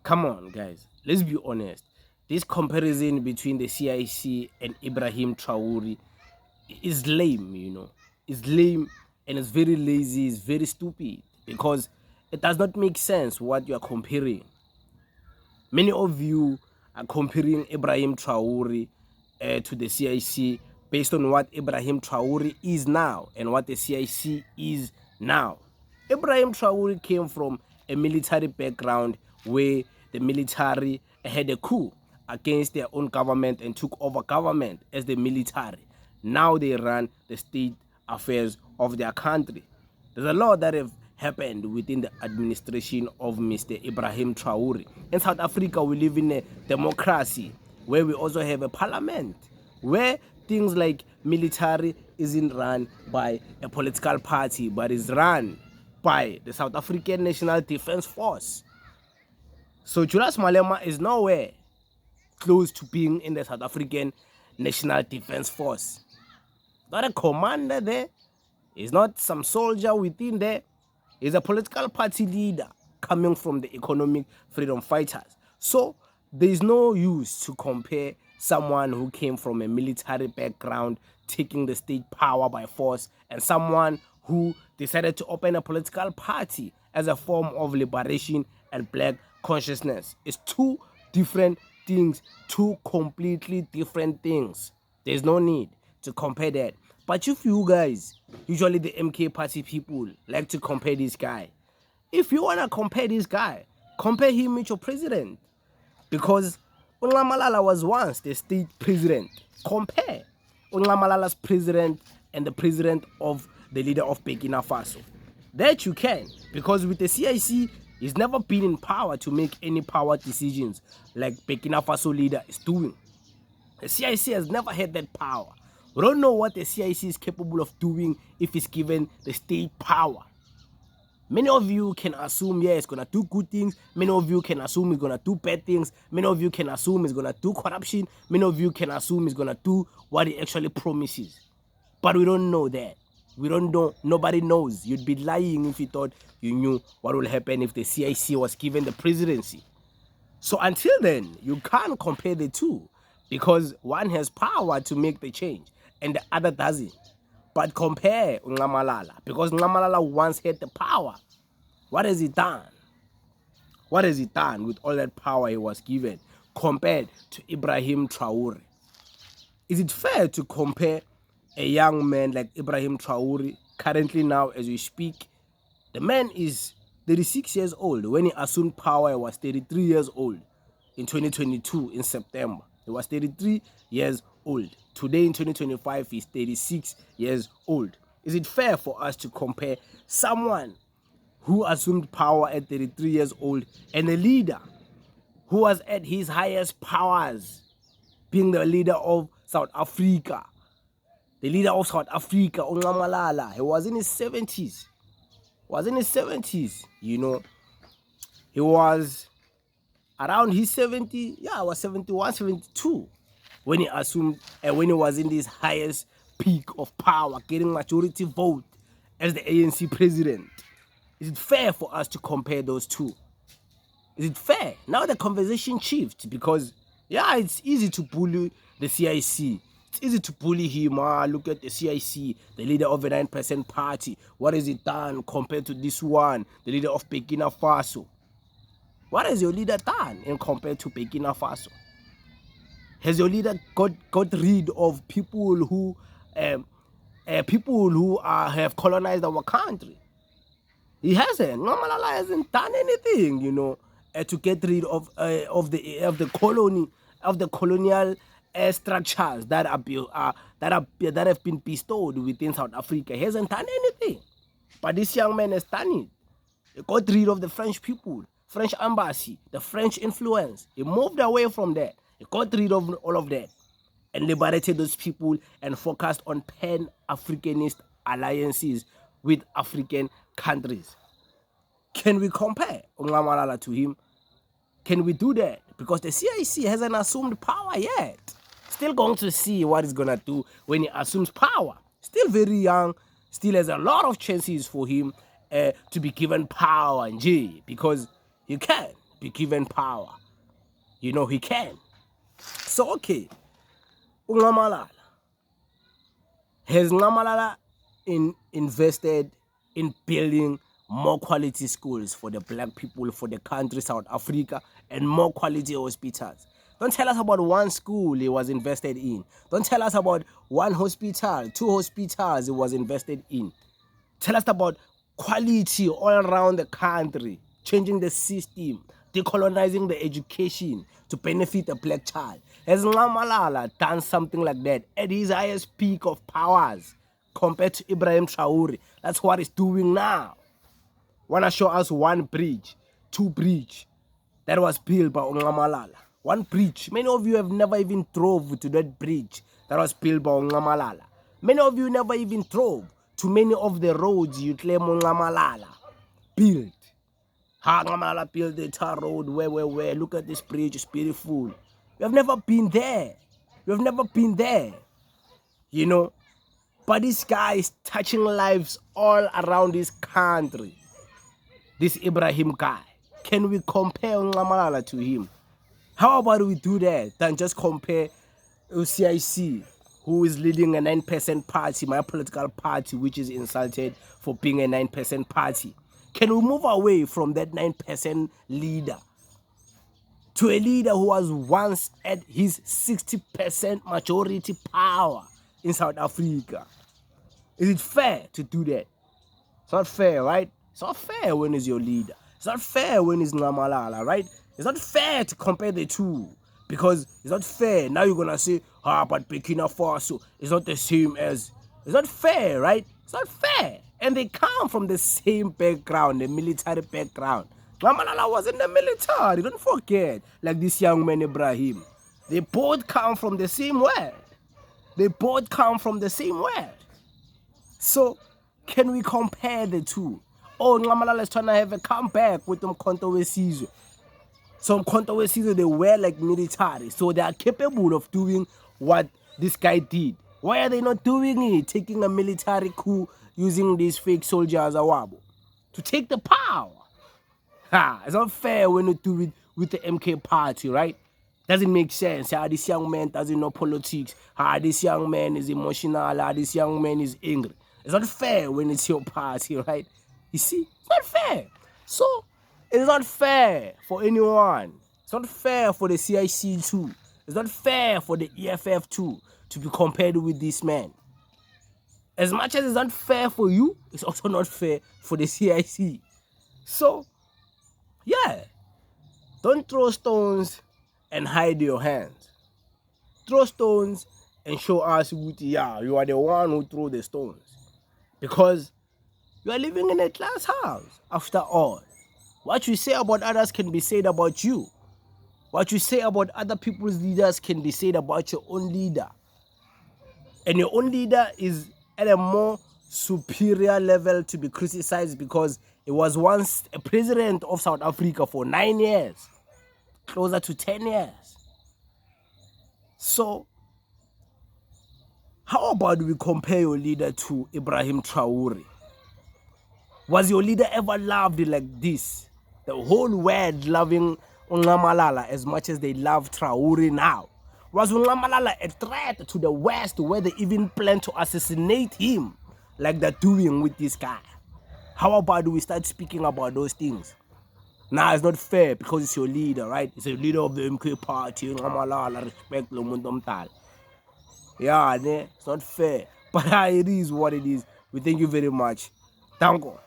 Come on, guys. Let's be honest. This comparison between the CIC and Ibrahim Traore is lame, It's lame and it's very lazy, it's very stupid because it does not make sense what you are comparing. Many of you are comparing Ibrahim Traore to the CIC based on what Ibrahim Traore is now and what the CIC is now. Ibrahim Traore came from a military background where the military had a coup against their own government and took over government as the military. Now they run the state affairs of their country. There's a lot that have happened within the administration of Mr. Ibrahim Traore. In South Africa, we live in a democracy where we also have a parliament, where things like military isn't run by a political party, but is run by the South African National Defence Force. So Julius Malema is nowhere close to being in the South African National Defence Force. Not a commander there. He's not some soldier within there. He's a political party leader coming from the economic freedom fighters. So there is no use to compare someone who came from a military background taking the state power by force and someone who decided to open a political party as a form of liberation and black consciousness. It's two different things, two completely different things. There's no need to compare that. But if you guys, usually the MK party people, like to compare this guy, if you want to compare this guy, compare him with your president. Because Malala was once the state president. Compare Malala's president and the president of the leader of Burkina Faso. That you can, because with the CIC, he's never been in power to make any power decisions like Burkina Faso leader is doing. The CIC has never had that power. We don't know what the CIC is capable of doing if it's given the state power. Many of you can assume, yeah, it's going to do good things. Many of you can assume it's going to do bad things. Many of you can assume it's going to do corruption. Many of you can assume it's going to do what it actually promises. But we don't know that. We don't know. Nobody knows. You'd be lying if you thought you knew what will happen if the CIC was given the presidency. So until then, you can't compare the two because one has power to make the change and the other doesn't. But compare Malala, because Malala once had the power. What has he done? What has he done with all that power he was given compared to Ibrahim Traore? Is it fair to compare a young man like Ibrahim Traore, currently now as we speak? The man is 36 years old. When he assumed power, he was 33 years old in 2022 in September. He was 33 years old. Today in 2025, he's 36 years old. Is it fair for us to compare someone who assumed power at 33 years old and a leader who was at his highest powers, being the leader of South Africa? The leader of South Africa, Malala, he was in his 70s. He was around his 70, yeah, I was 71, 72. When he assumed, when he was in this highest peak of power, getting majority vote as the ANC president. Is it fair for us to compare those two? Is it fair? Now the conversation shifts because, yeah, it's easy to bully the CIC. It's easy to bully him. Look at the CIC, the leader of a 9% party. What has he done compared to this one, the leader of Burkina Faso? What has your leader done in compared to Burkina Faso? Has your leader got rid of people who have colonized our country? He hasn't. Malala hasn't done anything, to get rid of the colonial structures that have been bestowed within South Africa. He hasn't done anything, but this young man has done it. He got rid of the French people, French embassy, the French influence. He moved away from that. He got rid of all of that and liberated those people and focused on pan-Africanist alliances with African countries. Can we compare Malala to him? Can we do that? Because the CIC hasn't assumed power yet. Still going to see what he's going to do when he assumes power. Still very young. Still has a lot of chances for him to be given power and because you can. be given power. You know, he can. So, okay, uNgamalala. Has Ngamalala invested in building more quality schools for the black people, for the country, South Africa, and more quality hospitals? Don't tell us about one school he was invested in. Don't tell us about one hospital, 2 hospitals he was invested in. Tell us about quality all around the country, changing the system, decolonizing the education to benefit the black child. Has Ngamalala done something like that at his highest peak of powers compared to Ibrahim Traore? That's what he's doing now. Wanna show us one bridge, 2 bridge that was built by Ngamalala? One bridge. Many of you have never even drove to that bridge that was built by Ngamalala. Many of you never even drove to many of the roads you claim Ngamalala built. Ngamalala built the tar road, where, look at this bridge, it's beautiful. You have never been there. You have never been there. You know, but this guy is touching lives all around this country. This Ibrahim guy. Can we compare Ngamalala to him? How about we do that than just compare CIC, who is leading a 9% party, my political party, which is insulted for being a 9% party? Can we move away from that 9% leader to a leader who was once at his 60% majority power in South Africa? Is it fair to do that? It's not fair, right? It's not fair when it's your leader. It's not fair when it's Ngamalala, right? It's not fair to compare the two, because it's not fair. Now you're going to say, but Burkina Faso is not the same as... It's not fair, right? It's not fair. And they come from the same background, the military background. Ngamalala was in the military, don't forget. Like this young man, Ibrahim. They both come from the same world. They both come from the same world. So, can we compare the two? Oh, Ngamalala is trying to have a comeback with them Konto. Some Konto, they were like military, so they are capable of doing what this guy did. Why are they not doing it? Taking a military coup using these fake soldiers awabo to take the power. It's not fair when you do it with the MK party, right? Doesn't make sense. This young man doesn't know politics. This young man is emotional. This young man is angry. It's not fair when it's your party, right? You see? It's not fair. So, it's not fair for anyone. It's not fair for the CIC too. It's not fair for the EFF too to be compared with this man. As much as it's not fair for you, it's also not fair for the CIC. So, yeah. Don't throw stones and hide your hands. Throw stones and show us, yeah, you are the one who threw the stones. Because you are living in a glass house, after all. What you say about others can be said about you. What you say about other people's leaders can be said about your own leader. And your own leader is at a more superior level to be criticized because he was once a president of South Africa for 9 years. Closer to 10 years. So, how about we compare your leader to Ibrahim Traore? Was your leader ever loved like this? The whole world loving Ngamalala as much as they love Traore now. Was Ngamalala a threat to the West where they even plan to assassinate him like they're doing with this guy? How about we start speaking about those things? Nah, it's not fair because it's your leader, right? It's the leader of the MK party. Ngamalala, respect lo muntu omdala. Yeah, it's not fair. But it is what it is. We thank you very much. Thank you.